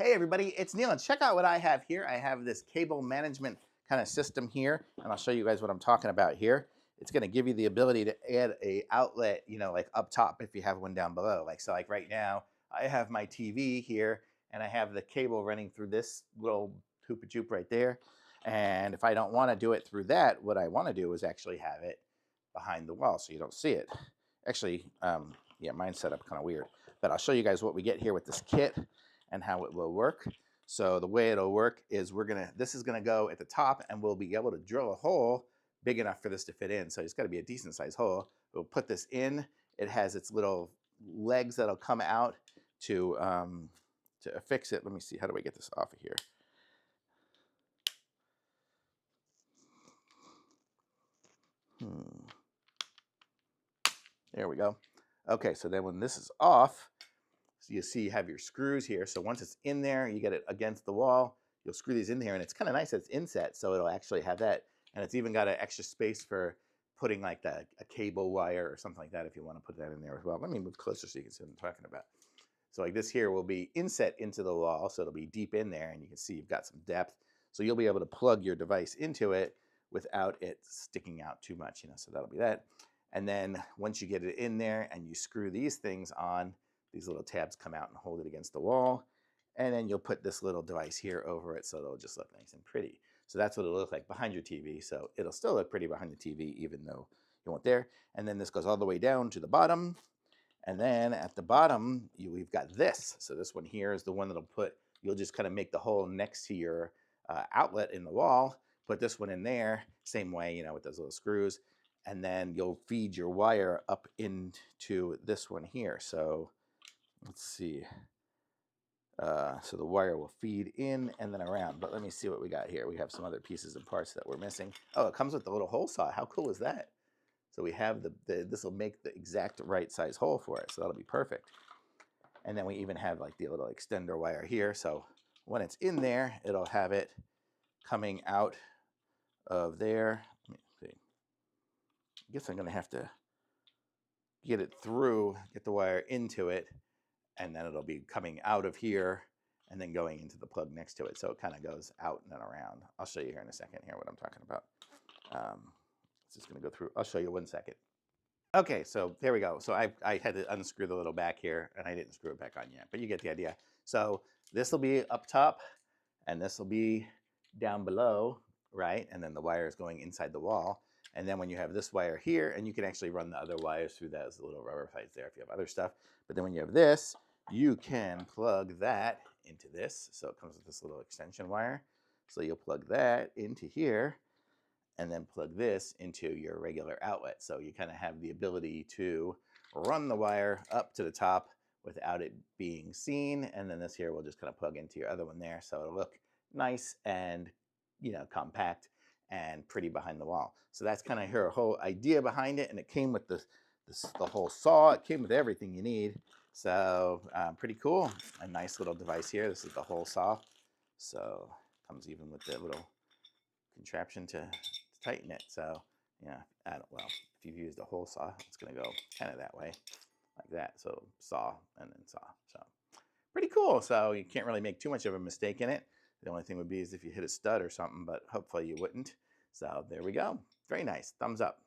Hey everybody, it's Neil, and check out what I have here. I have this cable management kind of system here, and I'll show you guys what I'm talking about here. It's going to give you the ability to add a outlet, like up top if you have one down below. Like right now, I have my TV here, and I have the cable running through this little hoopa joop right there. And if I don't want to do it through that, what I want to do is actually have it behind the wall so you don't see it. Actually, yeah, mine's set up kind of weird, but I'll show you guys what we get here with this kit and how it will work. So the way it'll work is this is gonna go at the top, and we'll be able to drill a hole big enough for this to fit in. So it's gotta be a decent sized hole. We'll put this in. It has its little legs that'll come out to affix it. Let me see, how do I get this off of here? There we go. Okay, so then when this is off, so you see you have your screws here. So once it's in there, you get it against the wall, you'll screw these in there, and it's kind of nice that it's inset, so it'll actually have that. And it's even got an extra space for putting like a cable wire or something like that if you want to put that in there as well. Let me move closer so you can see what I'm talking about. So like this here will be inset into the wall, so it'll be deep in there, and you can see you've got some depth. So you'll be able to plug your device into it without it sticking out too much, so that'll be that. And then once you get it in there and you screw these things on, these little tabs come out and hold it against the wall. And then you'll put this little device here over it so it'll just look nice and pretty. So that's what it'll look like behind your TV. So it'll still look pretty behind the TV even though you won't there. And then this goes all the way down to the bottom. And then at the bottom, we've got this. So this one here is the one that'll you'll just kind of make the hole next to your outlet in the wall. Put this one in there, same way, with those little screws. And then you'll feed your wire up into this one here. So let's see. So the wire will feed in and then around. But let me see what we got here. We have some other pieces and parts that we're missing. Oh, it comes with the little hole saw. How cool is that? So we have this will make the exact right size hole for it. So that'll be perfect. And then we even have like the little extender wire here. So when it's in there, it'll have it coming out of there. Let me see. I guess I'm going to have to get it through, get the wire into it, and then it'll be coming out of here and then going into the plug next to it. So it kind of goes out and then around. I'll show you here in a second here what I'm talking about. It's just going to go through. I'll show you 1 second. Okay, so there we go. So I had to unscrew the little back here, and I didn't screw it back on yet, but you get the idea. So this will be up top, and this will be down below, right? And then the wire is going inside the wall. And then when you have this wire here, and you can actually run the other wires through those little rubber sides there if you have other stuff. But then when you have this, you can plug that into this. So it comes with this little extension wire. So you'll plug that into here and then plug this into your regular outlet. So you kind of have the ability to run the wire up to the top without it being seen. And then this here will just kind of plug into your other one there. So it'll look nice and, compact and pretty behind the wall. So that's kind of her whole idea behind it. And it came with the whole saw. It came with everything you need. So pretty cool. A nice little device here. This is the hole saw. So comes even with the little contraption to tighten it. So well, if you've used a hole saw, it's going to go kind of that way, like that. So saw and then saw. So pretty cool. So you can't really make too much of a mistake in it. The only thing would be is if you hit a stud or something, but hopefully you wouldn't. So there we go. Very nice. Thumbs up.